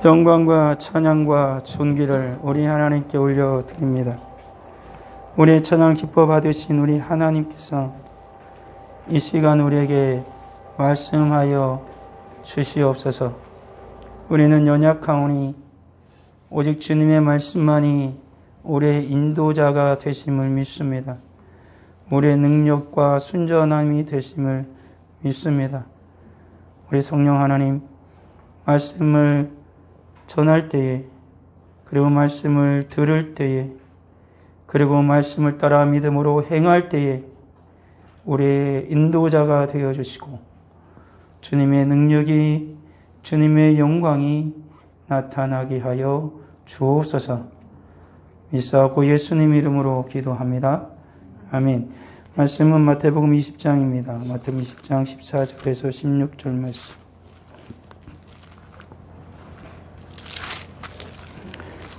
영광과 찬양과 존귀를 우리 하나님께 올려드립니다. 우리의 찬양 기뻐 받으신 우리 하나님께서 이 시간 우리에게 말씀하여 주시옵소서. 우리는 연약하오니 오직 주님의 말씀만이 우리의 인도자가 되심을 믿습니다. 우리의 능력과 순전함이 되심을 믿습니다. 우리 성령 하나님, 말씀을 전할 때에, 그리고 말씀을 들을 때에, 그리고 말씀을 따라 믿음으로 행할 때에 우리의 인도자가 되어주시고 주님의 능력이, 주님의 영광이 나타나게 하여 주옵소서. 믿사옵고 예수님 이름으로 기도합니다. 아멘. 말씀은 마태복음 20장입니다. 마태복음 20장 14절에서 16절 말씀.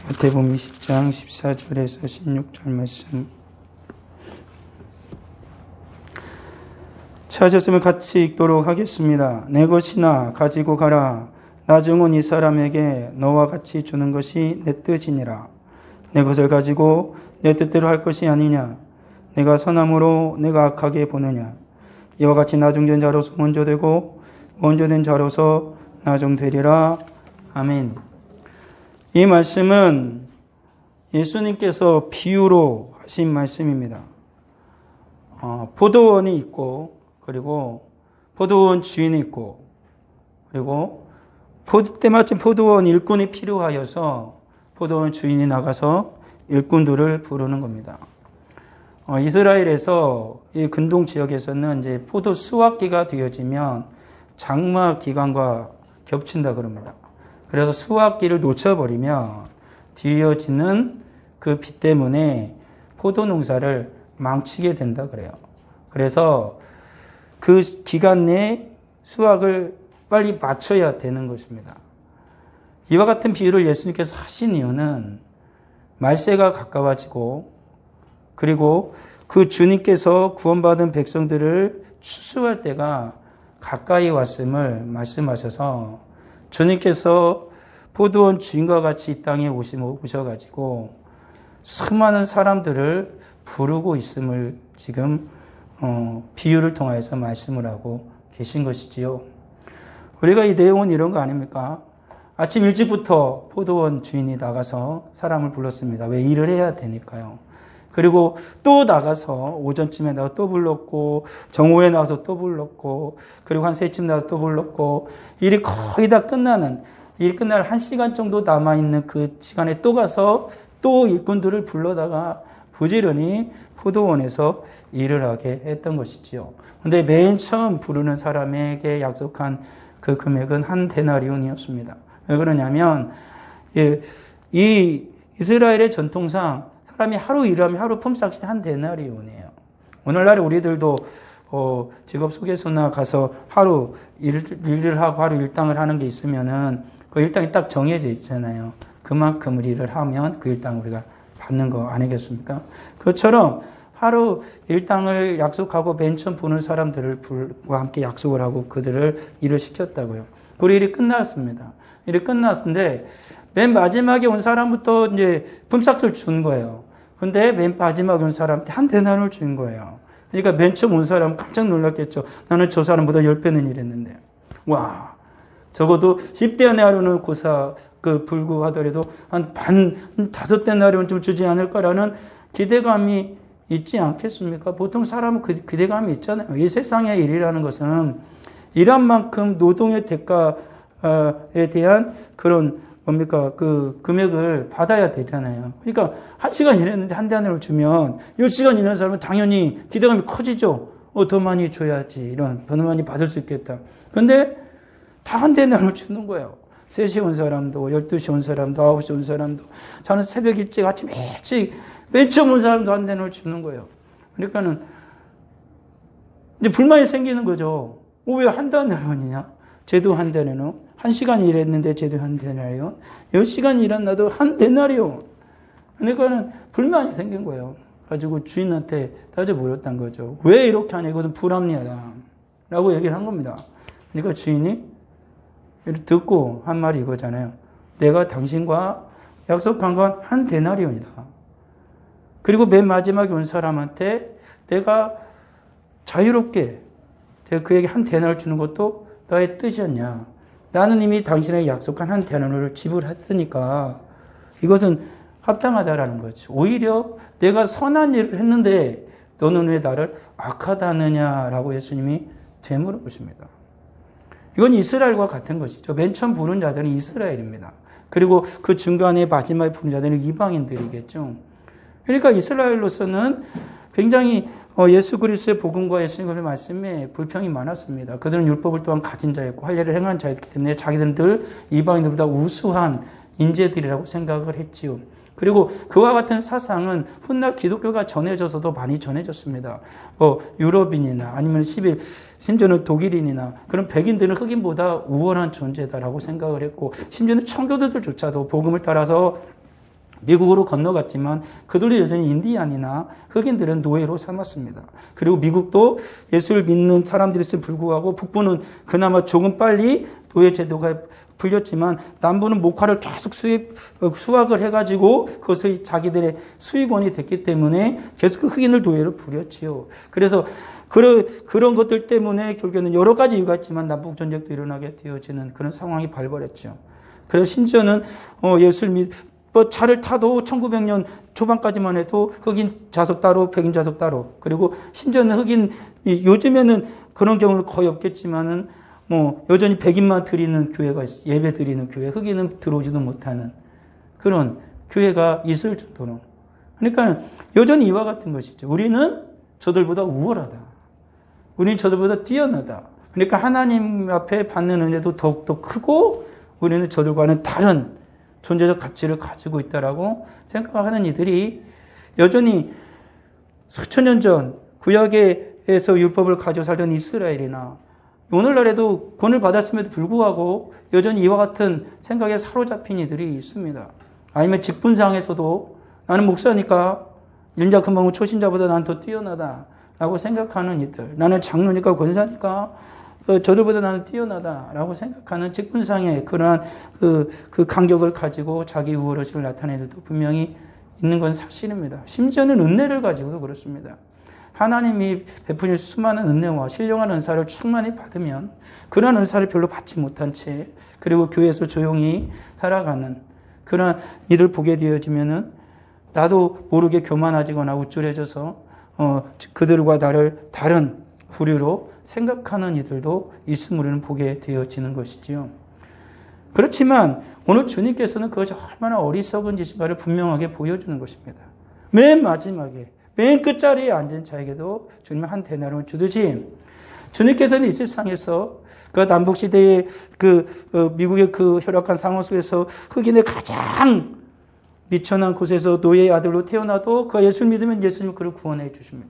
마태복음 20장 14절에서 16절 말씀. 찾았으면 같이 읽도록 하겠습니다. 내 것이나 가지고 가라. 나중은 이 사람에게 너와 같이 주는 것이 내 뜻이니라. 내 것을 가지고 내 뜻대로 할 것이 아니냐. 내가 선함으로 내가 악하게 보느냐. 이와 같이 나중된 자로서 먼저 되고 먼저 된 자로서 나중되리라. 아멘. 이 말씀은 예수님께서 비유로 하신 말씀입니다. 포도원이 있고, 그리고 포도원 주인이 있고, 그리고 때마침 포도원 일꾼이 필요하여서 포도원 주인이 나가서 일꾼들을 부르는 겁니다. 이스라엘에서 이 근동 지역에서는 이제 포도 수확기가 되어지면 장마 기간과 겹친다 그럽니다. 그래서 수확기를 놓쳐버리면 뒤이어지는 그 비 때문에 포도 농사를 망치게 된다 그래요. 그래서 그 기간 내에 수확을 빨리 맞춰야 되는 것입니다. 이와 같은 비유를 예수님께서 하신 이유는 말세가 가까워지고, 그리고 그 주님께서 구원받은 백성들을 추수할 때가 가까이 왔음을 말씀하셔서 주님께서 포도원 주인과 같이 이 땅에 오셔가지고 수많은 사람들을 부르고 있음을 지금 비유를 통해서 말씀을 하고 계신 것이지요. 우리가 이 내용은 이런 거 아닙니까? 아침 일찍부터 포도원 주인이 나가서 사람을 불렀습니다. 왜? 일을 해야 되니까요. 그리고 또 나가서 오전쯤에 나가서 또 불렀고, 정오에 나가서 또 불렀고, 그리고 한 3쯤 나가서 또 불렀고, 일이 거의 다 끝나는, 일 끝날 1시간 정도 남아있는 그 시간에 또 가서 또 일꾼들을 불러다가 부지런히 포도원에서 일을 하게 했던 것이지요. 근데 맨 처음 부르는 사람에게 약속한 그 금액은 한 데나리온이었습니다. 왜 그러냐면, 이 이스라엘의 전통상 사람이 하루 일하면 하루 품삯이 한 데나리온이에요. 오늘날 우리들도 직업 소개소나 가서 하루 일을 하고 하루 일당을 하는 게 있으면은 그 일당이 딱 정해져 있잖아요. 그만큼 일을 하면 그 일당 우리가 받는 거 아니겠습니까? 그것처럼 하루 일당을 약속하고 맨 처음 부는 사람들과 함께 약속을 하고 그들을 일을 시켰다고요. 그 일이 끝났습니다. 일이 끝났는데 맨 마지막에 온 사람부터 이제 품삯을 준 거예요. 근데 맨 마지막에 온 사람한테 한 데나리온을 준 거예요. 그러니까 맨 처음 온 사람은 깜짝 놀랐겠죠. 나는 저 사람보다 10배는 일했는데. 와, 적어도 10데나리온은 불구하더라도 한 5데나리온 좀 주지 않을까라는 기대감이 있지 않겠습니까? 보통 사람은 그 기대감이 있잖아요. 이 세상의 일이라는 것은 일한 만큼 노동의 대가에 대한 그런 그 금액을 받아야 되잖아요. 그러니까 1시간 일했는데 한 데나리온을 주면 10시간 일하는 사람은 당연히 기대감이 커지죠. 더 많이 줘야지. 더 많이 받을 수 있겠다. 근데 다 한 데나리온을 주는 거예요. 3시 온 사람도, 12시 온 사람도, 9시 온 사람도, 저는 새벽 일찍, 아침 일찍, 맨 처음 온 사람도 한 데나리온을 주는 거예요. 그러니까는 이제 불만이 생기는 거죠. 왜 한 데나리온이냐? 쟤도 한 데나리온. 1시간 일했는데 쟤도 한 데나리온. 10시간 일한 나도 한 데나리온. 그러니까는 불만이 생긴 거예요. 가지고 주인한테 따져보렸단 거죠. 왜 이렇게 하냐? 이것은 불합리하다. 라고 얘기를 한 겁니다. 그러니까 주인이 듣고 한 말이 이거잖아요. 내가 당신과 약속한 건 한 데나리온이다. 그리고 맨 마지막에 온 사람한테 내가 자유롭게 내가 그에게 한 데나리온을 주는 것도 너의 뜻이었냐. 나는 이미 당신에게 약속한 한 데나리온을 지불했으니까 이것은 합당하다라는 거죠. 오히려 내가 선한 일을 했는데 너는 왜 나를 악하다느냐라고 예수님이 되물어보십니다. 이건 이스라엘과 같은 것이죠. 맨 처음 부른 자들은 이스라엘입니다. 그리고 그 중간에 마지막에 부른 자들은 이방인들이겠죠. 그러니까 이스라엘로서는 굉장히 예수 그리스도의 복음과 예수님의 말씀에 불평이 많았습니다. 그들은 율법을 또한 가진 자였고 할례를 행한 자였기 때문에 자기들은 늘 이방인들보다 우수한 인재들이라고 생각을 했지요. 그리고 그와 같은 사상은 훗날 기독교가 전해져서도 많이 전해졌습니다. 유럽인이나 아니면 심지어는 독일인이나 그런 백인들은 흑인보다 우월한 존재다라고 생각을 했고, 심지어는 청교도들조차도 복음을 따라서 미국으로 건너갔지만 그들도 여전히 인디안이나 흑인들은 노예로 삼았습니다. 그리고 미국도 예수를 믿는 사람들일지도 불구하고 북부는 그나마 조금 빨리 노예 제도가 풀렸지만 남부는 목화를 계속 수확을 해가지고 그것이 자기들의 수익원이 됐기 때문에 계속 그 흑인을 노예로 부렸지요. 그래서 그런 것들 때문에 결국에는 여러 가지 이유가 있지만 남북전쟁도 일어나게 되어지는 그런 상황이 발발했죠. 그래서 심지어는 예수를 차를 타도 1900년 초반까지만 해도 흑인 좌석 따로, 백인 좌석 따로. 그리고 심지어는 요즘에는 그런 경우는 거의 없겠지만은 여전히 백인만 드리는 교회가 있어요. 예배 드리는 교회. 흑인은 들어오지도 못하는 그런 교회가 있을 정도로. 그러니까 여전히 이와 같은 것이죠. 우리는 저들보다 우월하다. 우리는 저들보다 뛰어나다. 그러니까 하나님 앞에 받는 은혜도 더욱더 크고 우리는 저들과는 다른 존재적 가치를 가지고 있다라고 생각하는 이들이 여전히 수천 년 전 구약에서 율법을 가지고 살던 이스라엘이나 오늘날에도 구원을 받았음에도 불구하고 여전히 이와 같은 생각에 사로잡힌 이들이 있습니다. 아니면 직분상에서도 나는 목사니까 일자 금방 초신자보다 난 더 뛰어나다라고 생각하는 이들, 나는 장로니까 권사니까 저들보다 나는 뛰어나다라고 생각하는 직분상의 그러한 그 간격을 가지고 자기 우월의식을 나타내는 이들도 분명히 있는 건 사실입니다. 심지어는 은혜를 가지고도 그렇습니다. 하나님이 베푸신 수많은 은혜와 신령한 은사를 충만히 받으면 그런 은사를 별로 받지 못한 채 그리고 교회에서 조용히 살아가는 그런 일을 보게 되어지면은 나도 모르게 교만해지거나 우쭐해져서 그들과 나를 다른 부류로 생각하는 이들도 있음을 우리는 보게 되어지는 것이지요. 그렇지만 오늘 주님께서는 그것이 얼마나 어리석은 짓인가를 분명하게 보여주는 것입니다. 맨 마지막에 맨 끝자리에 앉은 자에게도 주님은 한 데나리온을 주듯이 주님께서는 이 세상에서 그 남북시대의 미국의 그 혈악한 상황 속에서 흑인의 가장 미천한 곳에서 노예의 아들로 태어나도 그가 예수를 믿으면 예수님은 그를 구원해 주십니다.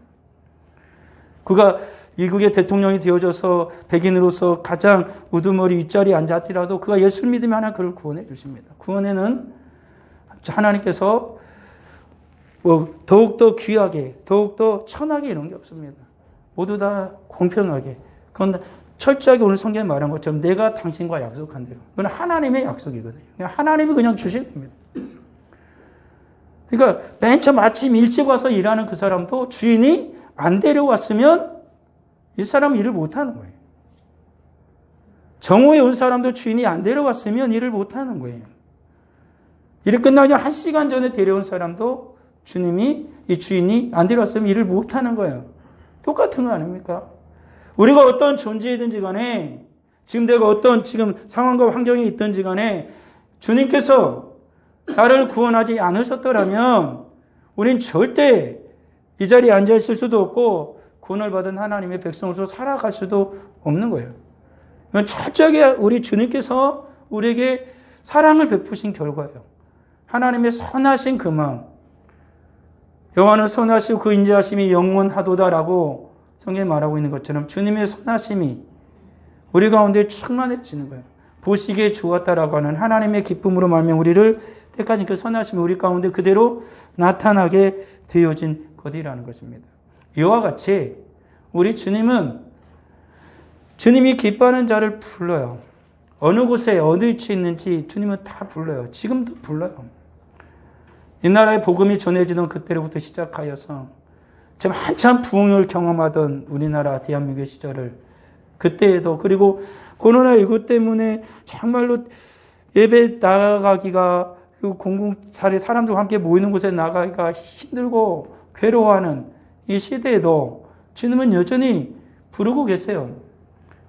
그가 미국의 대통령이 되어져서 백인으로서 가장 우두머리 윗자리에 앉았더라도 그가 예수를 믿으면 하나님 그를 구원해 주십니다. 구원에는 하나님께서 더욱더 귀하게, 더욱더 천하게 이런 게 없습니다. 모두 다 공평하게. 그건 철저하게 오늘 성경에 말한 것처럼 내가 당신과 약속한 대로. 그건 하나님의 약속이거든요. 하나님이 그냥 주신 겁니다. 그러니까 맨 처음 아침 일찍 와서 일하는 그 사람도 주인이 안 데려왔으면 이 사람은 일을 못하는 거예요. 정오에 온 사람도 주인이 안 데려왔으면 일을 못하는 거예요. 일이 끝나기 1시간 전에 데려온 사람도 이 주인이 안 데려왔으면 일을 못하는 거예요. 똑같은 거 아닙니까? 우리가 어떤 존재이든지 간에 지금 내가 어떤 상황과 환경에 있든지 간에 주님께서 나를 구원하지 않으셨더라면 우린 절대 이 자리에 앉아있을 수도 없고 구원을 받은 하나님의 백성으로서 살아갈 수도 없는 거예요. 이건 철저하게 우리 주님께서 우리에게 사랑을 베푸신 결과예요. 하나님의 선하신 그 마음. 여호와는 선하시고 그 인자하심이 영원하도다라고 성경에 말하고 있는 것처럼 주님의 선하심이 우리 가운데 충만해지는 거예요. 보시기에 좋았다라고 하는 하나님의 기쁨으로 말하면 우리를 때까지 그 선하심이 우리 가운데 그대로 나타나게 되어진 것이라는 것입니다. 이와 같이 우리 주님은 주님이 기뻐하는 자를 불러요. 어느 곳에 어느 위치에 있는지 주님은 다 불러요. 지금도 불러요. 이 나라의 복음이 전해지던 그때로부터 시작하여서 지금 한참 부흥을 경험하던 우리나라 대한민국의 시절을 그때에도, 그리고 코로나19 때문에 정말로 예배 나가기가, 그리고 공공사례 사람들과 함께 모이는 곳에 나가기가 힘들고 괴로워하는 이 시대에도 주님은 여전히 부르고 계세요.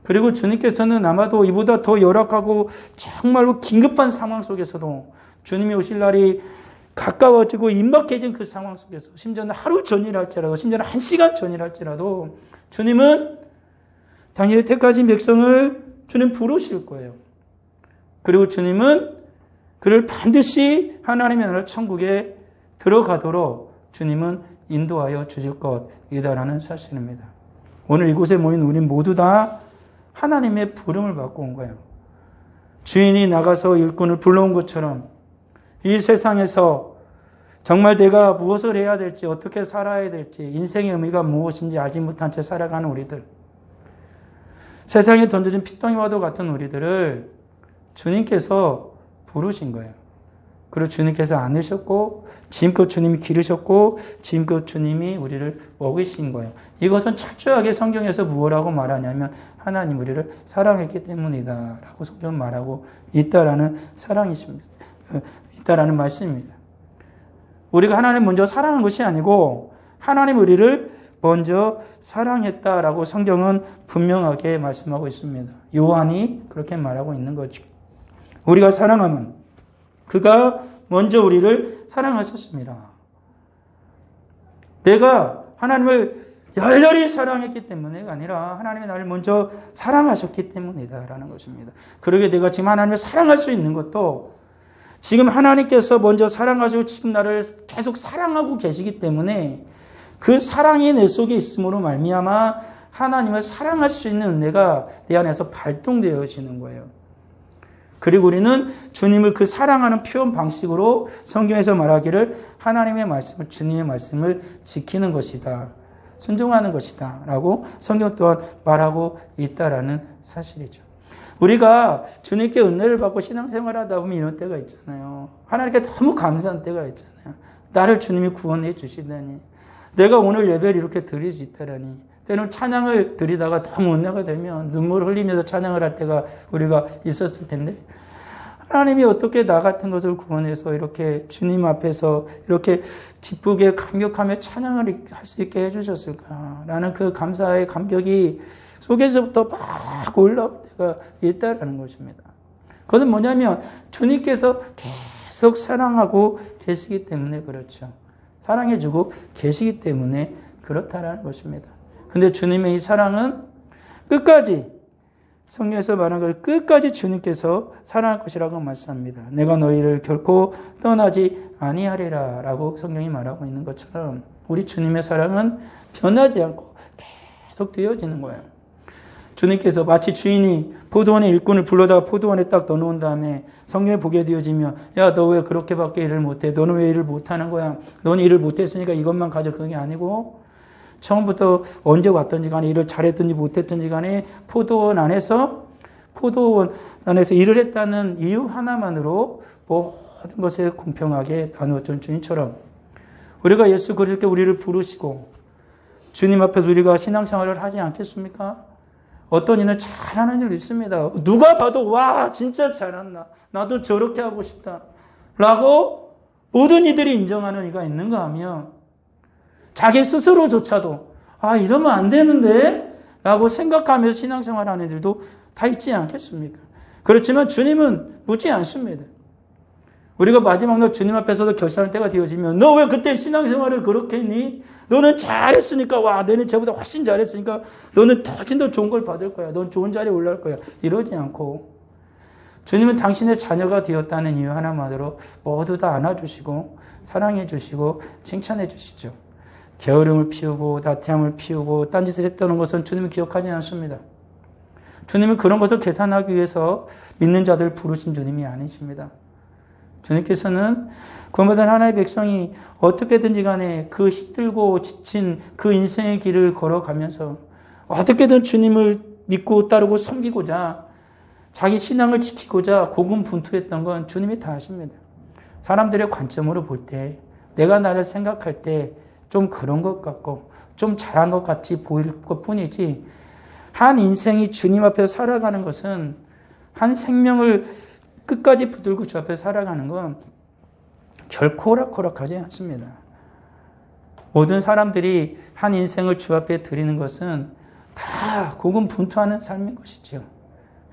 그리고 주님께서는 아마도 이보다 더 열악하고 정말로 긴급한 상황 속에서도 주님이 오실 날이 가까워지고 임박해진 그 상황 속에서, 심지어는 하루 전이랄지라도, 심지어는 1시간 전이랄지라도 주님은 당신의 택하신 백성을 주님 부르실 거예요. 그리고 주님은 그를 반드시 하나님의 나라 천국에 들어가도록 주님은 인도하여 주실 것이다라는 사실입니다. 오늘 이곳에 모인 우린 모두 다 하나님의 부름을 받고 온 거예요. 주인이 나가서 일꾼을 불러온 것처럼 이 세상에서 정말 내가 무엇을 해야 될지, 어떻게 살아야 될지, 인생의 의미가 무엇인지 알지 못한 채 살아가는 우리들, 세상에 던져진 핏덩이와도 같은 우리들을 주님께서 부르신 거예요. 그리고 주님께서 안으셨고, 지금껏 주님이 기르셨고, 지금껏 주님이 우리를 먹이신 거예요. 이것은 철저하게 성경에서 무엇라고 말하냐면 하나님 우리를 사랑했기 때문이다 라고 성경은 말하고 있다라는 사랑이십니다. 있다라는 말씀입니다. 우리가 하나님 먼저 사랑한 것이 아니고 하나님 우리를 먼저 사랑했다라고 성경은 분명하게 말씀하고 있습니다. 요한이 그렇게 말하고 있는 거죠. 우리가 사랑하면 그가 먼저 우리를 사랑하셨습니다. 내가 하나님을 열렬히 사랑했기 때문에가 아니라 하나님이 나를 먼저 사랑하셨기 때문이다라는 것입니다. 그러게 내가 지금 하나님을 사랑할 수 있는 것도 지금 하나님께서 먼저 사랑하시고 지금 나를 계속 사랑하고 계시기 때문에 그 사랑이 내 속에 있음으로 말미암아 하나님을 사랑할 수 있는 은혜가 내 안에서 발동되어지는 거예요. 그리고 우리는 주님을 그 사랑하는 표현 방식으로 성경에서 말하기를 하나님의 말씀을, 주님의 말씀을 지키는 것이다, 순종하는 것이다 라고 성경 또한 말하고 있다라는 사실이죠. 우리가 주님께 은혜를 받고 신앙생활하다 보면 이런 때가 있잖아요. 하나님께 너무 감사한 때가 있잖아요. 나를 주님이 구원해 주시다니, 내가 오늘 예배를 이렇게 드릴 수 있다라니. 때는 찬양을 드리다가 너무 은혜가 되면 눈물을 흘리면서 찬양을 할 때가 우리가 있었을 텐데, 하나님이 어떻게 나 같은 것을 구원해서 이렇게 주님 앞에서 이렇게 기쁘게 감격하며 찬양을 할 수 있게 해주셨을까라는 그 감사의 감격이 속에서부터 막 올라올 때가 있다라는 것입니다. 그것은 뭐냐면 주님께서 계속 사랑하고 계시기 때문에 그렇죠. 사랑해주고 계시기 때문에 그렇다라는 것입니다. 근데 주님의 이 사랑은 끝까지, 성경에서 말한 걸 끝까지 주님께서 사랑할 것이라고 말씀합니다. 내가 너희를 결코 떠나지 아니하리라 라고 성경이 말하고 있는 것처럼 우리 주님의 사랑은 변하지 않고 계속 되어지는 거예요. 주님께서 마치 주인이 포도원의 일꾼을 불러다가 포도원에 딱 넣어놓은 다음에 성경에 보게 되어지면, 야, 너 왜 그렇게밖에 일을 못해? 너는 왜 일을 못하는 거야? 너는 일을 못했으니까 이것만 가져. 그게 아니고 처음부터 언제 왔든지 간에 일을 잘했든지 못했든지 간에 포도원 안에서 일을 했다는 이유 하나만으로 모든 것을 공평하게 나누었던 주님처럼 우리가 예수 그리스도께 우리를 부르시고 주님 앞에서 우리가 신앙생활을 하지 않겠습니까? 어떤 이는 잘하는 일 있습니다. 누가 봐도 와 진짜 잘한다. 나도 저렇게 하고 싶다. 라고 모든 이들이 인정하는 이가 있는가 하면 자기 스스로조차도 이러면 안 되는데 라고 생각하면서 신앙생활하는 이들도 다 있지 않겠습니까? 그렇지만 주님은 묻지 않습니다. 우리가 마지막 날 주님 앞에서도 결산할 때가 되어지면 너 왜 그때 신앙생활을 그렇게 했니? 너는 잘했으니까 너는 쟤보다 훨씬 잘했으니까 너는 훨씬 더 좋은 걸 받을 거야. 넌 좋은 자리에 올라갈 거야. 이러지 않고 주님은 당신의 자녀가 되었다는 이유 하나만으로 모두 다 안아주시고 사랑해 주시고 칭찬해 주시죠. 게으름을 피우고 나태함을 피우고 딴짓을 했다는 것은 주님은 기억하지 않습니다. 주님은 그런 것을 계산하기 위해서 믿는 자들을 부르신 주님이 아니십니다. 주님께서는 구원받은 하나님의 백성이 어떻게든지 간에 그 힘들고 지친 그 인생의 길을 걸어가면서 어떻게든 주님을 믿고 따르고 섬기고자 자기 신앙을 지키고자 고군분투했던 건 주님이 다 아십니다. 사람들의 관점으로 볼 때, 내가 나를 생각할 때 좀 그런 것 같고 좀 잘한 것 같이 보일 것 뿐이지, 한 인생이 주님 앞에서 살아가는 것은, 한 생명을 끝까지 붙들고 주 앞에서 살아가는 건 결코 호락호락하지 않습니다. 모든 사람들이 한 인생을 주 앞에 드리는 것은 다 고군분투하는 삶인 것이죠.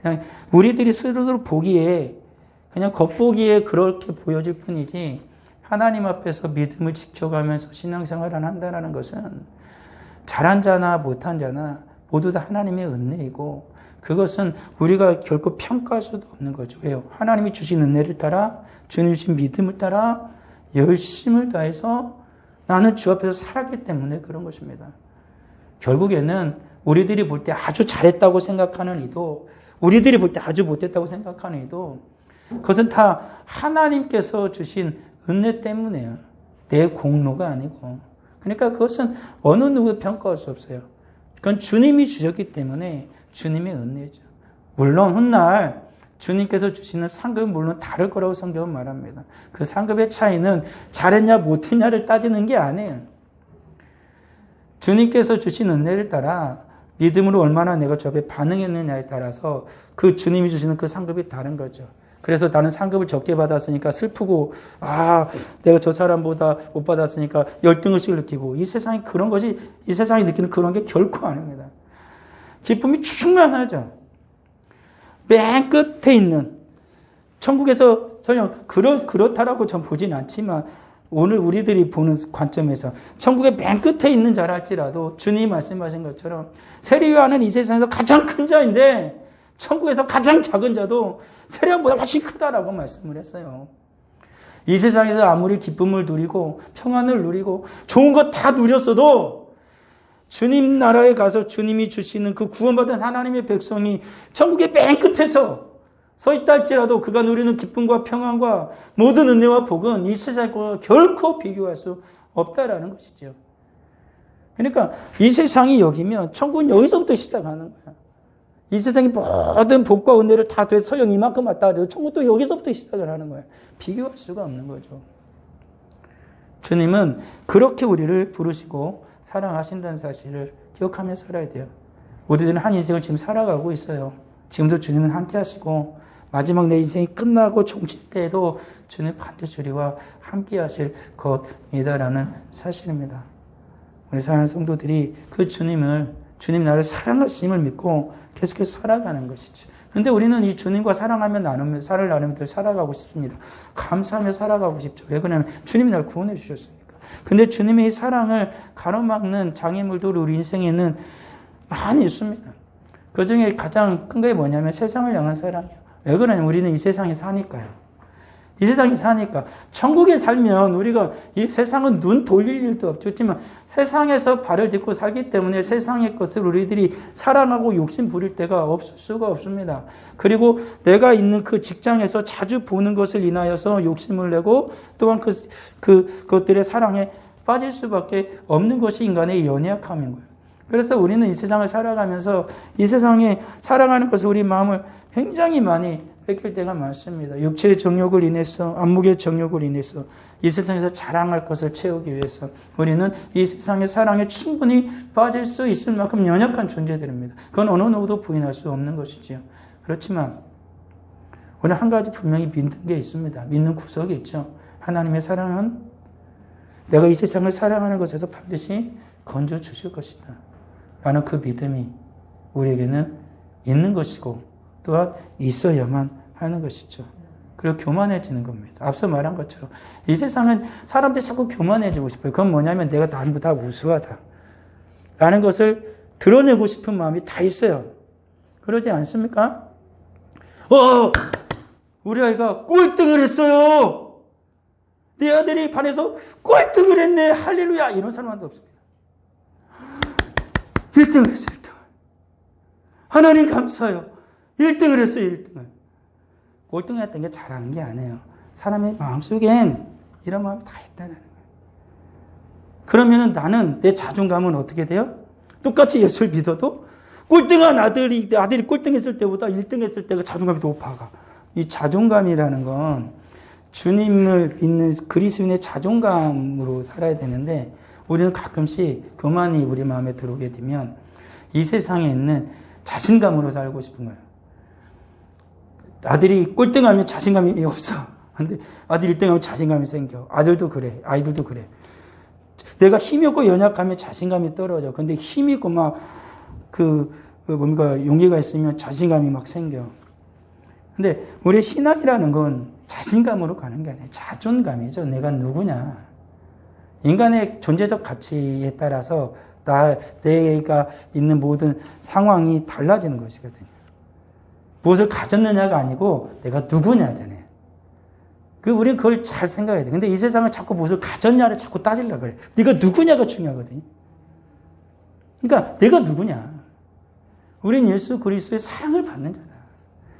그냥 우리들이 스스로 보기에, 그냥 겉보기에 그렇게 보여질 뿐이지, 하나님 앞에서 믿음을 지켜가면서 신앙생활을 한다는 것은 잘한 자나 못한 자나 모두 다 하나님의 은혜이고, 그것은 우리가 결코 평가할 수도 없는 거죠. 왜요? 하나님이 주신 은혜를 따라, 주님 주신 믿음을 따라 열심을 다해서 나는 주 앞에서 살았기 때문에 그런 것입니다. 결국에는 우리들이 볼 때 아주 잘했다고 생각하는 이도, 우리들이 볼 때 아주 못했다고 생각하는 이도, 그것은 다 하나님께서 주신 은혜 때문이에요. 내 공로가 아니고. 그러니까 그것은 어느 누구 평가할 수 없어요. 그건 주님이 주셨기 때문에 주님의 은혜죠. 물론 훗날 주님께서 주시는 상급은 물론 다를 거라고 성경은 말합니다. 그 상급의 차이는 잘했냐 못했냐를 따지는 게 아니에요. 주님께서 주신 은혜를 따라 믿음으로 얼마나 내가 주 앞에 반응했느냐에 따라서 그 주님이 주시는 그 상급이 다른 거죠. 그래서 나는 상급을 적게 받았으니까 슬프고, 내가 저 사람보다 못 받았으니까 열등의식을 느끼고, 이 세상에 그런 것이, 이 세상이 느끼는 그런 게 결코 아닙니다. 기쁨이 충만하죠. 맨 끝에 있는, 천국에서 설령 그렇다라고 전 보진 않지만, 오늘 우리들이 보는 관점에서 천국의 맨 끝에 있는 자라 할지라도 주님이 말씀하신 것처럼 세리요한은 이 세상에서 가장 큰 자인데 천국에서 가장 작은 자도 세리요한보다 훨씬 크다라고 말씀을 했어요. 이 세상에서 아무리 기쁨을 누리고 평안을 누리고 좋은 것 다 누렸어도 주님 나라에 가서 주님이 주시는 그 구원받은 하나님의 백성이 천국의 맨 끝에서 서 있다 할지라도 그가 누리는 기쁨과 평안과 모든 은혜와 복은 이 세상과 결코 비교할 수 없다라는 것이죠. 그러니까 이 세상이 여기면 천국은 여기서부터 시작하는 거야. 이 세상의 모든 복과 은혜를 다 돼서 소용 이만큼 왔다 해도 천국도 여기서부터 시작을 하는 거야. 비교할 수가 없는 거죠. 주님은 그렇게 우리를 부르시고 사랑하신다는 사실을 기억하며 살아야 돼요. 우리들은 한 인생을 지금 살아가고 있어요. 지금도 주님은 함께 하시고 마지막 내 인생이 끝나고 종칠 때에도 주님 반드시 우리와 함께 하실 것이다라는 사실입니다. 우리 사랑하는 성도들이 그 주님 나를 사랑하심을 믿고 계속해서 살아가는 것이죠. 그런데 우리는 이 주님과 사랑하며 살을 나누며 살아가고 싶습니다. 감사하며 살아가고 싶죠. 왜 그러냐면 주님이 나를 구원해 주셨으니까. 근데 주님의 이 사랑을 가로막는 장애물도 우리 인생에는 많이 있습니다. 그 중에 가장 큰 게 뭐냐면 세상을 향한 사랑이에요. 왜 그러냐면 우리는 이 세상에 사니까요. 이 세상에 사니까. 천국에 살면 우리가 이 세상은 눈 돌릴 일도 없지만 세상에서 발을 딛고 살기 때문에 세상의 것을 우리들이 사랑하고 욕심 부릴 때가 없을 수가 없습니다. 그리고 내가 있는 그 직장에서 자주 보는 것을 인하여서 욕심을 내고 또한 그것들의 사랑에 빠질 수밖에 없는 것이 인간의 연약함인 거예요. 그래서 우리는 이 세상을 살아가면서 이 세상에 사랑하는 것을 우리 마음을 굉장히 많이 뺏길 때가 많습니다. 육체의 정욕을 인해서, 안목의 정욕을 인해서 이 세상에서 자랑할 것을 채우기 위해서 우리는 이 세상의 사랑에 충분히 빠질 수 있을 만큼 연약한 존재들입니다. 그건 어느 누구도 부인할 수 없는 것이지요. 그렇지만 우리는 한 가지 분명히 믿는 게 있습니다. 믿는 구석이 있죠. 하나님의 사랑은 내가 이 세상을 사랑하는 것에서 반드시 건져 주실 것이다 라는 그 믿음이 우리에게는 있는 것이고 또한 있어야만 하는 것이죠. 그리고 교만해지는 겁니다. 앞서 말한 것처럼 이 세상은 사람들이 자꾸 교만해지고 싶어요. 그건 뭐냐면 내가 남보다 우수하다 라는 것을 드러내고 싶은 마음이 다 있어요. 그러지 않습니까? 우리 아이가 꼴등을 했어요. 내 아들이 반에서 꼴등을 했네. 할렐루야. 이런 사람도 없습니다. 1등을 했어요. 1등을. 하나님 감사해요. 1등을 했어요. 1등을. 꼴등을 했던 게 잘하는 게 아니에요. 사람의 마음속엔 이런 마음이 다 있다는 거예요. 그러면 나는 내 자존감은 어떻게 돼요? 똑같이 예수를 믿어도 꼴등한 아들이 꼴등했을 때보다 1등했을 때가 자존감이 높아가. 이 자존감이라는 건 주님을 믿는 그리스도인의 자존감으로 살아야 되는데 우리는 가끔씩 교만이 우리 마음에 들어오게 되면 이 세상에 있는 자신감으로 살고 싶은 거예요. 아들이 꼴등하면 자신감이 없어. 근데 아들 1등하면 자신감이 생겨. 아들도 그래. 아이들도 그래. 내가 힘이 없고 연약하면 자신감이 떨어져. 근데 힘이 있고 뭔가 용기가 있으면 자신감이 막 생겨. 근데 우리 신앙이라는 건 자신감으로 가는 게 아니에요. 자존감이죠. 내가 누구냐. 인간의 존재적 가치에 따라서 내가 있는 모든 상황이 달라지는 것이거든요. 무엇을 가졌느냐가 아니고 내가 누구냐잖아요. 우리는 그걸 잘 생각해야 돼. 근데 이 세상은 자꾸 무엇을 가졌냐를 자꾸 따지려고 그래. 네가 누구냐가 중요하거든요. 그러니까 내가 누구냐. 우린 예수 그리스도의 사랑을 받는 자다.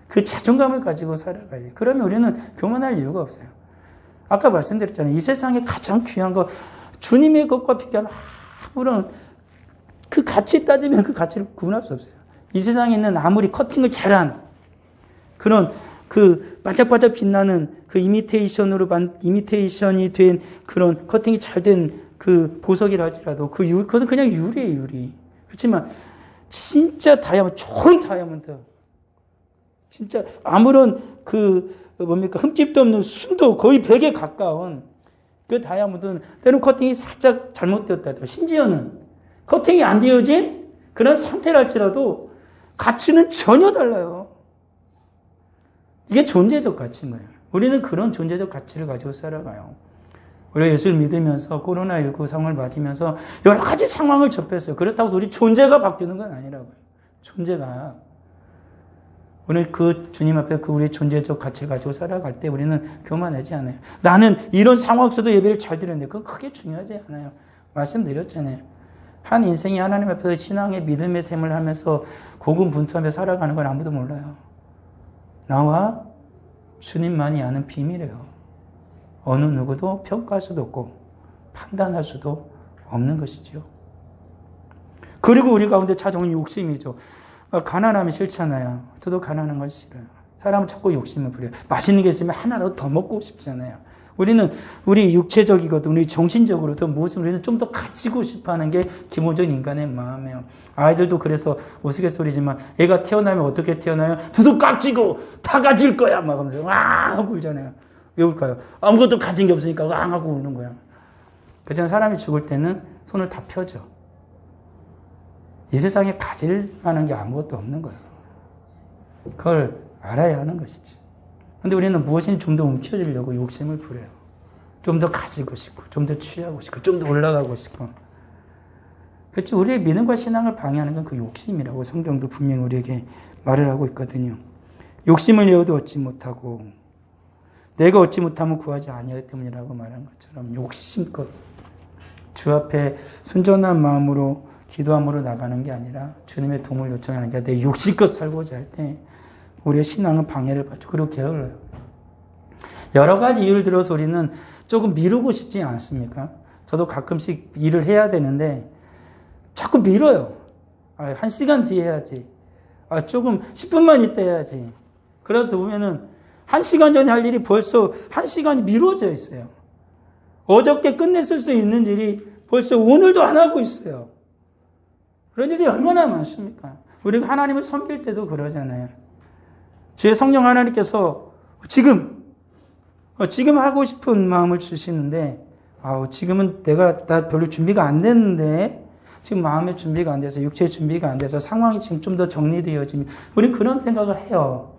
그 자존감을 가지고 살아가야 돼. 그러면 우리는 교만할 이유가 없어요. 아까 말씀드렸잖아요. 이 세상에 가장 귀한 거 주님의 것과 비교하면 아무런 그 가치 따지면 그 가치를 구분할 수 없어요. 이 세상에 있는 아무리 커팅을 잘한 그런 반짝반짝 빛나는 이미테이션이 된 그런 커팅이 잘 된 보석이라 할지라도 그것은 그냥 유리예요, 유리. 그렇지만 진짜 다이아몬드, 좋은 다이아몬드. 진짜 아무런 흠집도 없는 순도 거의 100에 가까운 그 다이아몬드는 때로는 커팅이 살짝 잘못되었다 해도 심지어는 커팅이 안 되어진 그런 상태랄지라도 가치는 전혀 달라요. 이게 존재적 가치인 거예요. 우리는 그런 존재적 가치를 가지고 살아가요. 우리가 예수를 믿으면서 코로나19 상황을 맞으면서 여러 가지 상황을 접했어요. 그렇다고 우리 존재가 바뀌는 건 아니라고요. 존재가. 우리는 주님 앞에 우리의 존재적 가치를 가지고 살아갈 때 우리는 교만하지 않아요. 나는 이런 상황 속에도 예배를 잘 드렸는데 그건 크게 중요하지 않아요. 말씀드렸잖아요. 한 인생이 하나님 앞에서 신앙의 믿음의 셈을 하면서 고군분투하며 살아가는 건 아무도 몰라요. 나와 주님만이 아는 비밀이에요. 어느 누구도 평가할 수도 없고 판단할 수도 없는 것이죠. 그리고 우리 가운데 찾아오는 욕심이죠. 가난하면 싫잖아요. 저도 가난한 건 싫어요. 사람은 자꾸 욕심을 부려요. 맛있는 게 있으면 하나라도 더 먹고 싶잖아요. 우리 육체적이거든, 우리 정신적으로도 우리는 좀 더 가지고 싶어 하는 게 기본적인 인간의 마음이에요. 아이들도 그래서 우스갯소리지만 애가 태어나면 어떻게 태어나요? 두둑 깍지고 다 가질 거야! 막 하면서 와! 하고 울잖아요. 왜 울까요? 아무것도 가진 게 없으니까 왕! 하고 우는 거야. 그렇지만 사람이 죽을 때는 손을 다 펴죠. 이 세상에 가질 만한 게 아무것도 없는 거예요. 그걸 알아야 하는 것이지. 근데 우리는 무엇인지 좀 더 움켜쥐려고 욕심을 부려요. 좀 더 가지고 싶고, 좀 더 취하고 싶고, 좀 더 올라가고 싶고. 그렇지, 우리의 믿음과 신앙을 방해하는 건 그 욕심이라고 성경도 분명히 우리에게 말을 하고 있거든요. 욕심을 내어도 얻지 못하고, 내가 얻지 못하면 구하지 아니하기 때문이라고 말한 것처럼 욕심껏 주 앞에 순전한 마음으로 기도함으로 나가는 게 아니라 주님의 도움을 요청하는 게 아니라 내 욕심껏 살고자 할 때 우리의 신앙은 방해를 받죠. 그리고 게을러요. 여러 가지 이유를 들어서 우리는 조금 미루고 싶지 않습니까? 저도 가끔씩 일을 해야 되는데 자꾸 미뤄요. 1시간 뒤에 해야지. 조금 10분만 있다 해야지. 그러다 보면은 1시간 전에 할 일이 벌써 1시간이 미뤄져 있어요. 어저께 끝냈을 수 있는 일이 벌써 오늘도 안 하고 있어요. 그런 일이 얼마나 많습니까? 우리가 하나님을 섬길 때도 그러잖아요. 주의 성령 하나님께서 지금 하고 싶은 마음을 주시는데, 지금은 나 별로 준비가 안 됐는데, 지금 마음의 준비가 안 돼서, 육체의 준비가 안 돼서, 상황이 지금 좀 더 정리되어지면, 우리 그런 생각을 해요.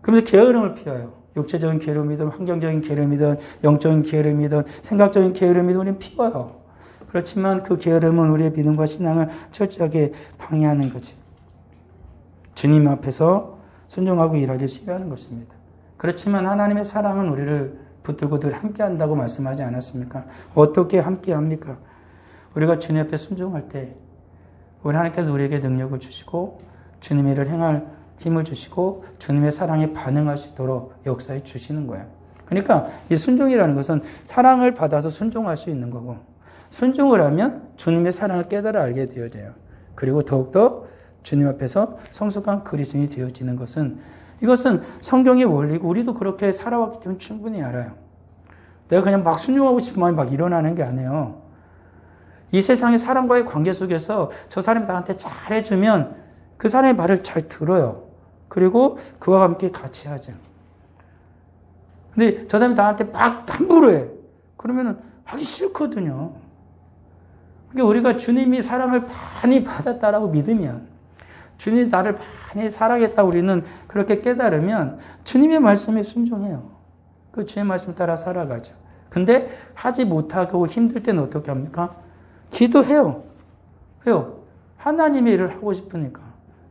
그러면서 게으름을 피워요. 육체적인 게으름이든, 환경적인 게으름이든, 영적인 게으름이든, 생각적인 게으름이든, 우리는 피워요. 그렇지만 그 게으름은 우리의 믿음과 신앙을 철저하게 방해하는 거지. 주님 앞에서 순종하고 일하기를 싫어하는 것입니다. 그렇지만 하나님의 사랑은 우리를 붙들고 늘 함께 한다고 말씀하지 않았습니까? 어떻게 함께 합니까? 우리가 주님 앞에 순종할 때 우리 하나님께서 우리에게 능력을 주시고 주님의 일을 행할 힘을 주시고 주님의 사랑에 반응할 수 있도록 역사해 주시는 거예요. 그러니까 이 순종이라는 것은 사랑을 받아서 순종할 수 있는 거고, 순종을 하면 주님의 사랑을 깨달아 알게 되어져요. 그리고 더욱더 주님 앞에서 성숙한 그리스도인이 되어지는 것은 이것은 성경의 원리고 우리도 그렇게 살아왔기 때문에 충분히 알아요. 내가 그냥 막 순종하고 싶은 마음이 막 일어나는 게 아니에요. 이 세상의 사람과의 관계 속에서 저 사람이 나한테 잘해주면 그 사람의 말을 잘 들어요. 그리고 그와 함께 같이 하죠. 근데 저 사람이 나한테 막 함부로 해. 그러면 하기 싫거든요. 그러니까 우리가 주님이 사랑을 많이 받았다라고 믿으면, 주님이 나를 많이 사랑했다 우리는 그렇게 깨달으면 주님의 말씀에 순종해요. 그 주의 말씀 따라 살아가죠. 근데 하지 못하고 힘들 때는 어떻게 합니까? 기도해요. 왜요? 하나님의 일을 하고 싶으니까.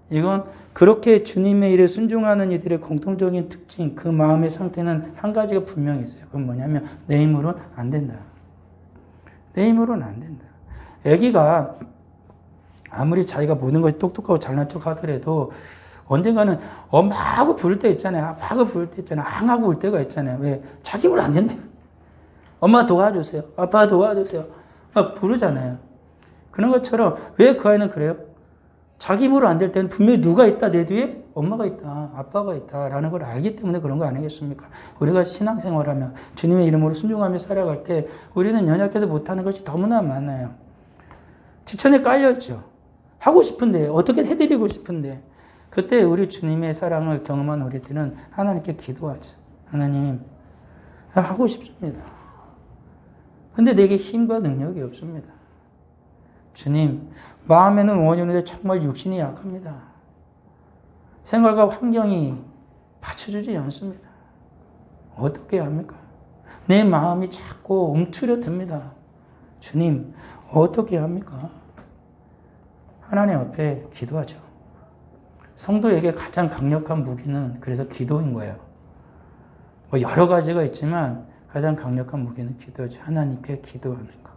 이건 그렇게 주님의 일에 순종하는 이들의 공통적인 특징, 그 마음의 상태는 한 가지가 분명히 있어요. 그건 뭐냐면 내 힘으로는 안 된다. 내 힘으로는 안 된다. 애기가 아무리 자기가 모든 것이 똑똑하고 잘난 척 하더라도 언젠가는 엄마하고 부를 때 있잖아요. 아빠하고 부를 때 있잖아요. 앙하고 울 때가 있잖아요. 왜? 자기 힘으로 안 된대. 엄마 도와주세요. 아빠 도와주세요. 막 부르잖아요. 그런 것처럼 왜 그 아이는 그래요? 자기 힘으로 안 될 때는 분명히 누가 있다, 내 뒤에? 엄마가 있다, 아빠가 있다라는 걸 알기 때문에 그런 거 아니겠습니까? 우리가 신앙생활하며 주님의 이름으로 순종하며 살아갈 때 우리는 연약해서 못하는 것이 너무나 많아요. 지천에 깔려있죠. 하고 싶은데, 어떻게 해드리고 싶은데, 그때 우리 주님의 사랑을 경험한 우리들은 하나님께 기도하죠. 하나님, 하고 싶습니다. 근데 내게 힘과 능력이 없습니다. 주님, 마음에는 원이 있는데 정말 육신이 약합니다. 생활과 환경이 받쳐주지 않습니다. 어떻게 합니까? 내 마음이 자꾸 움츠려듭니다. 주님, 어떻게 합니까? 하나님 앞에 기도하죠. 성도에게 가장 강력한 무기는 그래서 기도인 거예요. 뭐 여러 가지가 있지만 가장 강력한 무기는 기도죠. 하나님께 기도하는 것.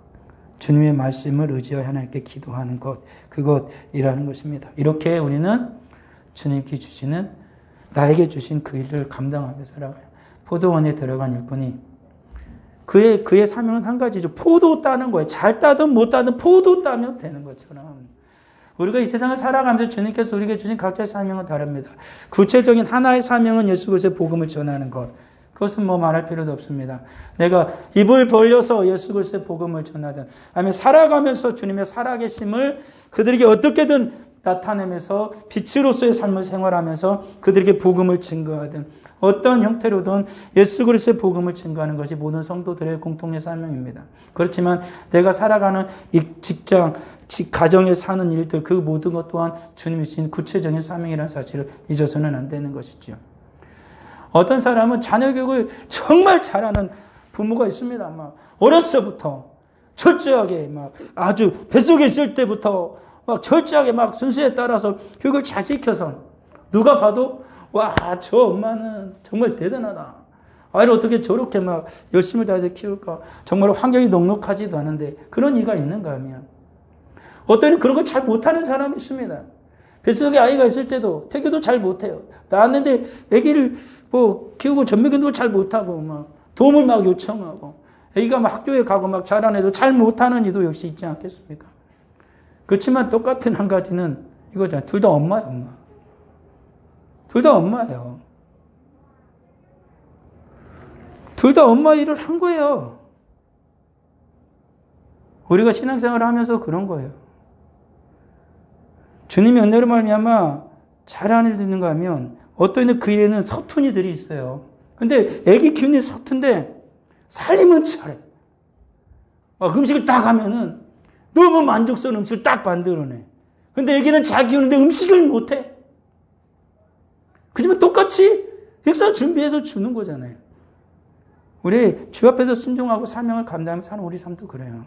주님의 말씀을 의지하여 하나님께 기도하는 것. 그것이라는 것입니다. 이렇게 우리는 주님께 주시는, 나에게 주신 그 일을 감당하며 살아가요. 포도원에 들어간 일꾼이 그의 사명은 한 가지죠. 포도 따는 거예요. 잘 따든 못 따든 포도 따면 되는 것처럼. 우리가 이 세상을 살아가면서 주님께서 우리에게 주신 각자의 사명은 다릅니다. 구체적인 하나의 사명은 예수 그리스도의 복음을 전하는 것. 그것은 뭐 말할 필요도 없습니다. 내가 입을 벌려서 예수 그리스도의 복음을 전하든, 아니면 살아가면서 주님의 살아계심을 그들에게 어떻게든 나타내면서 빛으로서의 삶을 생활하면서 그들에게 복음을 증거하든, 어떤 형태로든 예수 그리스도의 복음을 증거하는 것이 모든 성도들의 공통의 사명입니다. 그렇지만 내가 살아가는 이 직장, 가정에 사는 일들, 그 모든 것 또한 주님이 주신 구체적인 사명이라는 사실을 잊어서는 안 되는 것이죠. 어떤 사람은 자녀 교육을 정말 잘하는 부모가 있습니다. 막 어렸을부터 철저하게 막 아주 뱃속에 있을 때부터 막 철저하게 막 순서에 따라서 교육을 잘 시켜서 누가 봐도 와, 저 엄마는 정말 대단하다. 아이를 어떻게 저렇게 막 열심을 다해서 키울까? 정말 환경이 넉넉하지도 않은데 그런 이가 있는가 하면, 어떤 그런 걸 잘 못하는 사람이 있습니다. 뱃속에 아이가 있을 때도 태교도 잘 못해요. 낳았는데 아기를 뭐 키우고 전매견도 잘 못하고 막 도움을 막 요청하고, 아기가 막 학교에 가고 막 자라는 애도 잘 못하는 이도 역시 있지 않겠습니까? 그렇지만 똑같은 한 가지는 이거잖아요. 둘 다 엄마예요, 엄마. 둘 다 엄마예요. 둘 다 엄마 일을 한 거예요. 우리가 신앙생활을 하면서 그런 거예요. 주님의 은혜로 말미암아 잘하는 일이 있는가 하면 어떤 이는 그 일에는 서툰이들이 있어요. 근데 애기 기운이 서툰데 살림은 잘해. 음식을 딱 하면은 너무 만족스러운 음식을 딱 만들어내. 근데 애기는 잘 키우는데 음식을 못해. 그지만 똑같이 식사 준비해서 주는 거잖아요. 우리 주 앞에서 순종하고 사명을 감당하며 사는 우리 삶도 그래요.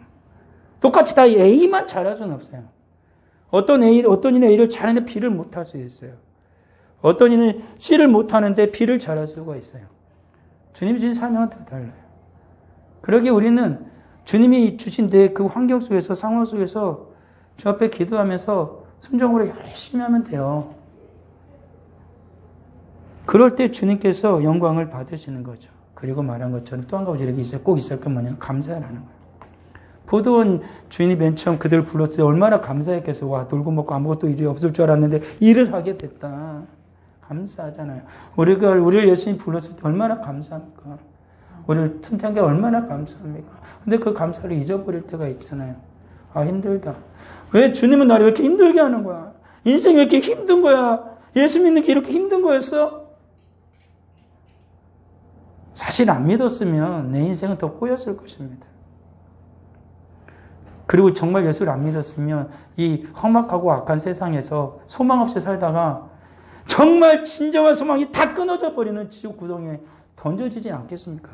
똑같이 다 A만 잘할 수는 없어요. 어떤 이는 A를 잘하는데 B를 못할 수 있어요. 어떤 이는 C를 못하는데 B를 잘할 수가 있어요. 주님이 주신 사명은 다 달라요. 그러기에 우리는 주님이 주신 내 그 환경 속에서, 상황 속에서 주 앞에 기도하면서 순종으로 열심히 하면 돼요. 그럴 때 주님께서 영광을 받으시는 거죠. 그리고 말한 것처럼 또 한 가지 이렇게 꼭 있을 건 뭐냐면 감사라는 거예요. 포도원 주인이 맨 처음 그들 불렀을 때 얼마나 감사했겠어. 와, 놀고 먹고 아무것도 일이 없을 줄 알았는데 일을 하게 됐다. 감사하잖아요. 우리를 예수님 불렀을 때 얼마나 감사합니까? 우리를 틈탄 게 얼마나 감사합니까? 근데 그 감사를 잊어버릴 때가 있잖아요. 아, 힘들다. 왜 주님은 나를 왜 이렇게 힘들게 하는 거야? 인생이 왜 이렇게 힘든 거야? 예수 믿는 게 이렇게 힘든 거였어? 사실 안 믿었으면 내 인생은 더 꼬였을 것입니다. 그리고 정말 예수를 안 믿었으면 이 험악하고 악한 세상에서 소망 없이 살다가 정말 진정한 소망이 다 끊어져 버리는 지옥 구덩이에 던져지지 않겠습니까?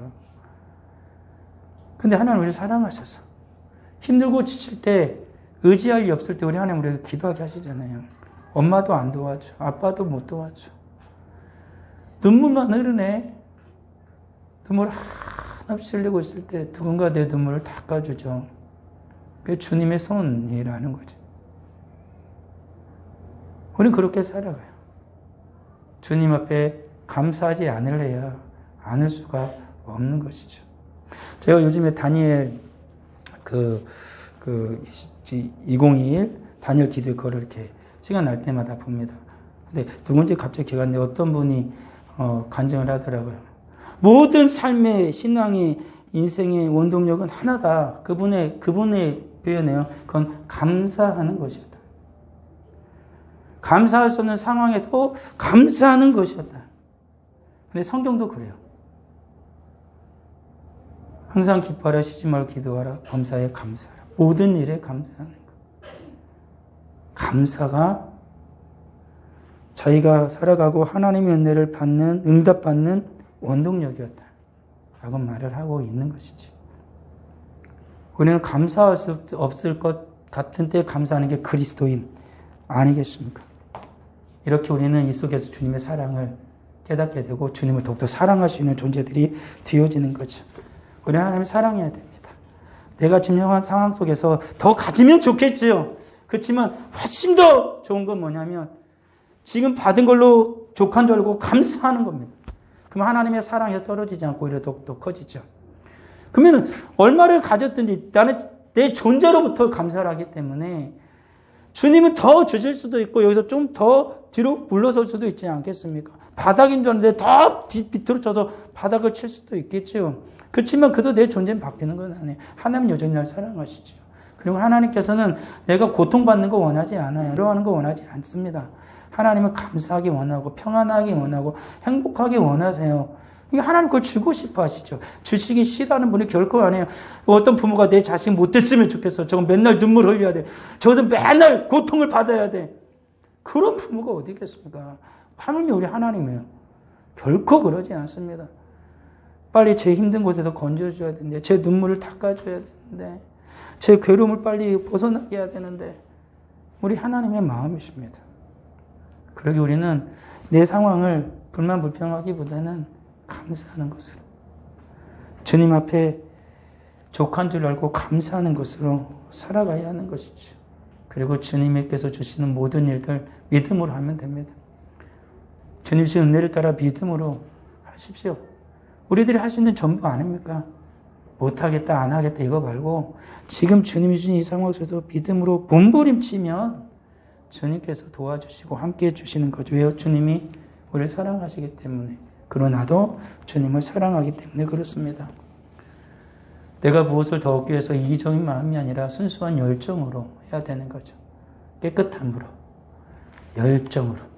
근데 하나님 우리를 사랑하셔서 힘들고 지칠 때 의지할 리 없을 때 우리 하나님 우리를 기도하게 하시잖아요. 엄마도 안 도와줘. 아빠도 못 도와줘. 눈물만 흐르네. 눈물 한없이 흘리고 있을 때 누군가 내 눈물을 닦아주죠. 그게 주님의 손이라는 거죠. 우리는 그렇게 살아가요. 주님 앞에 감사하지 않을 수가 없는 것이죠. 제가 요즘에 다니엘 2021 다니엘 기도의 거를 이렇게 시간 날 때마다 봅니다. 근데 누군지 갑자기 기억이 안 나는데 어떤 분이 간증을 하더라고요. 모든 삶의 신앙의 인생의 원동력은 하나다. 그분의 표현이에요. 그건 감사하는 것이었다. 감사할 수 없는 상황에도 감사하는 것이었다. 근데 성경도 그래요. 항상 기뻐하라, 쉬지 말고 기도하라, 범사에 감사하라. 모든 일에 감사하는 것. 감사가 자기가 살아가고 하나님의 은혜를 받는, 응답받는 원동력이었다. 라고 말을 하고 있는 것이지. 우리는 감사할 수 없을 것 같은 때 감사하는 게 그리스도인 아니겠습니까? 이렇게 우리는 이 속에서 주님의 사랑을 깨닫게 되고 주님을 더욱더 사랑할 수 있는 존재들이 되어지는 거죠. 우리는 하나님을 사랑해야 됩니다. 내가 지금 형 상황 속에서 더 가지면 좋겠지요. 그렇지만 훨씬 더 좋은 건 뭐냐면 지금 받은 걸로 족한 줄 알고 감사하는 겁니다. 그럼 하나님의 사랑에서 떨어지지 않고 오히려 더욱더 커지죠. 그러면 얼마를 가졌든지 나는 내 존재로부터 감사를 하기 때문에 주님은 더 주실 수도 있고 여기서 좀 더 뒤로 물러설 수도 있지 않겠습니까? 바닥인 줄 알았는데 더 밑으로 쳐서 바닥을 칠 수도 있겠죠. 그렇지만 그도 내 존재는 바뀌는 건 아니에요. 하나님 여전히 날 사랑하시죠. 그리고 하나님께서는 내가 고통받는 거 원하지 않아요. 어려워하는 거 원하지 않습니다. 하나님은 감사하기 원하고 평안하기 원하고 행복하기 원하세요. 하나님 그걸 주고 싶어 하시죠. 주시기 싫어하는 분이 결코 아니에요. 어떤 부모가 내 자식 못됐으면 좋겠어. 저건 맨날 눈물 흘려야 돼. 저건 맨날 고통을 받아야 돼. 그런 부모가 어디 있겠습니까? 하물며 우리 하나님이에요. 결코 그러지 않습니다. 빨리 제 힘든 곳에서 건져줘야 되는데, 제 눈물을 닦아줘야 되는데, 제 괴로움을 빨리 벗어나게 해야 되는데, 우리 하나님의 마음이십니다. 그러기 우리는 내 상황을 불만불평하기보다는 감사하는 것으로, 주님 앞에 족한 줄 알고 감사하는 것으로 살아가야 하는 것이죠. 그리고 주님께서 주시는 모든 일들 믿음으로 하면 됩니다. 주님 주신 은혜를 따라 믿음으로 하십시오. 우리들이 할 수 있는 전부 아닙니까? 못하겠다, 안 하겠다 이거 말고 지금 주님이 주신 이 상황 속에서 믿음으로 몸부림치면 주님께서 도와주시고 함께해 주시는 거죠. 왜요? 주님이 우리를 사랑하시기 때문에. 그러나도 주님을 사랑하기 때문에 그렇습니다. 내가 무엇을 더 얻기 위해서 이기적인 마음이 아니라 순수한 열정으로 해야 되는 거죠. 깨끗함으로, 열정으로.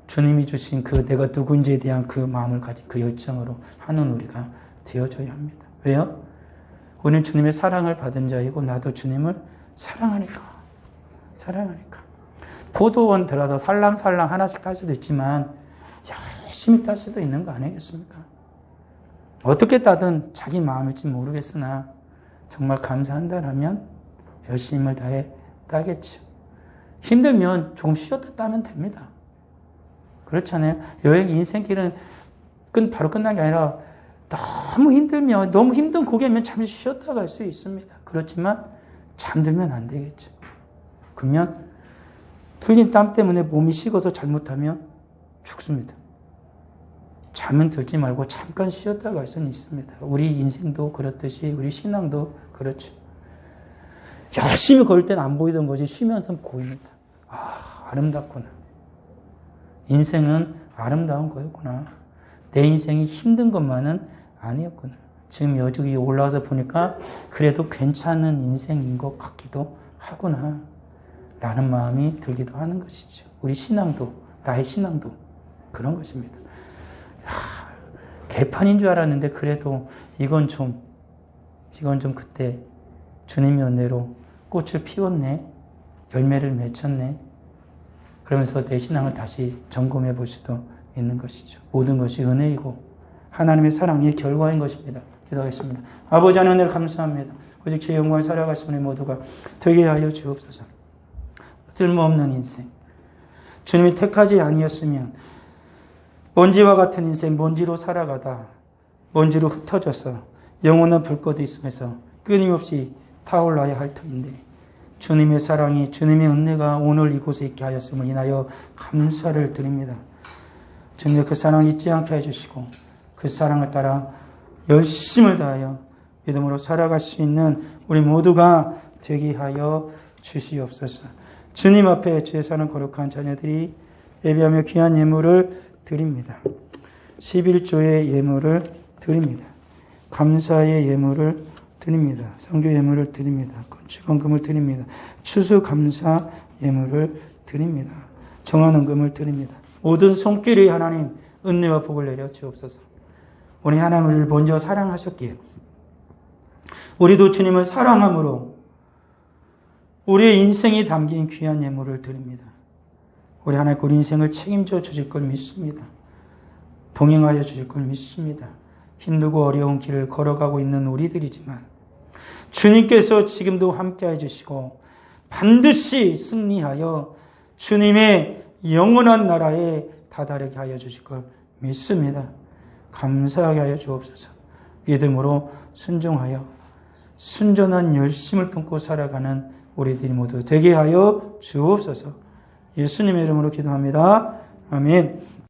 주님이 주신 그 내가 누군지에 대한 그 마음을 가진 그 열정으로 하는 우리가 되어줘야 합니다. 왜요? 우리는 주님의 사랑을 받은 자이고 나도 주님을 사랑하니까. 포도원 들어서 살랑살랑 하나씩 딸 수도 있지만 열심히 딸 수도 있는 거 아니겠습니까? 어떻게 따든 자기 마음일지 모르겠으나 정말 감사한다라면 열심을 다해 따겠죠. 힘들면 조금 쉬었다 따면 됩니다. 그렇잖아요. 여행 인생길은 바로 끝난 게 아니라 너무 힘들면, 너무 힘든 고개면 잠시 쉬었다 갈 수 있습니다. 그렇지만 잠들면 안 되겠죠. 그러면 틀린 땀 때문에 몸이 식어서 잘못하면 죽습니다. 잠은 들지 말고 잠깐 쉬었다 갈 수는 있습니다. 우리 인생도 그렇듯이 우리 신앙도 그렇죠. 열심히 걸을 때는 안 보이던 것이 쉬면서 보입니다. 아, 아름답구나. 인생은 아름다운 거였구나. 내 인생이 힘든 것만은 아니었구나. 지금 여기 올라와서 보니까 그래도 괜찮은 인생인 것 같기도 하구나. 라는 마음이 들기도 하는 것이죠. 우리 신앙도, 나의 신앙도 그런 것입니다. 개판인 줄 알았는데 그래도 이건 좀 그때 주님의 은혜로 꽃을 피웠네. 열매를 맺혔네. 그러면서 내 신앙을 다시 점검해 볼 수도 있는 것이죠. 모든 것이 은혜이고 하나님의 사랑의 결과인 것입니다. 기도하겠습니다. 아버지 하나님 은혜를 감사합니다. 오직 주의 영광을 살아가신 우리 모두가 되게 하여 주옵소서. 쓸모없는 인생. 주님이 택하지 아니었으면 먼지와 같은 인생, 먼지로 살아가다 먼지로 흩어져서 영원한 불꽃이 있으면서 끊임없이 타올라야 할 터인데 주님의 사랑이, 주님의 은혜가 오늘 이곳에 있게 하였음을 인하여 감사를 드립니다. 주님의 그 사랑을 잊지 않게 해주시고 그 사랑을 따라 열심을 다하여 믿음으로 살아갈 수 있는 우리 모두가 되게 하여 주시옵소서. 주님 앞에 주의 사랑 거룩한 자녀들이 예배하며 귀한 예물을 드립니다. 11조의 예물을 드립니다. 감사의 예물을 드립니다. 선교 예물을 드립니다. 건축원금을 드립니다. 추수감사 예물을 드립니다. 정한원금을 드립니다. 모든 손길이 하나님 은혜와 복을 내려 주옵소서. 우리 하나님을 먼저 사랑하셨기에 우리도 주님을 사랑함으로 우리의 인생이 담긴 귀한 예물을 드립니다. 우리 하나님 우리 인생을 책임져 주실 걸 믿습니다. 동행하여 주실 걸 믿습니다. 힘들고 어려운 길을 걸어가고 있는 우리들이지만 주님께서 지금도 함께해 주시고 반드시 승리하여 주님의 영원한 나라에 다다르게 하여 주실 걸 믿습니다. 감사하게 하여 주옵소서. 믿음으로 순종하여 순전한 열심을 품고 살아가는 우리들이 모두 되게 하여 주옵소서. 예수님의 이름으로 기도합니다. 아멘.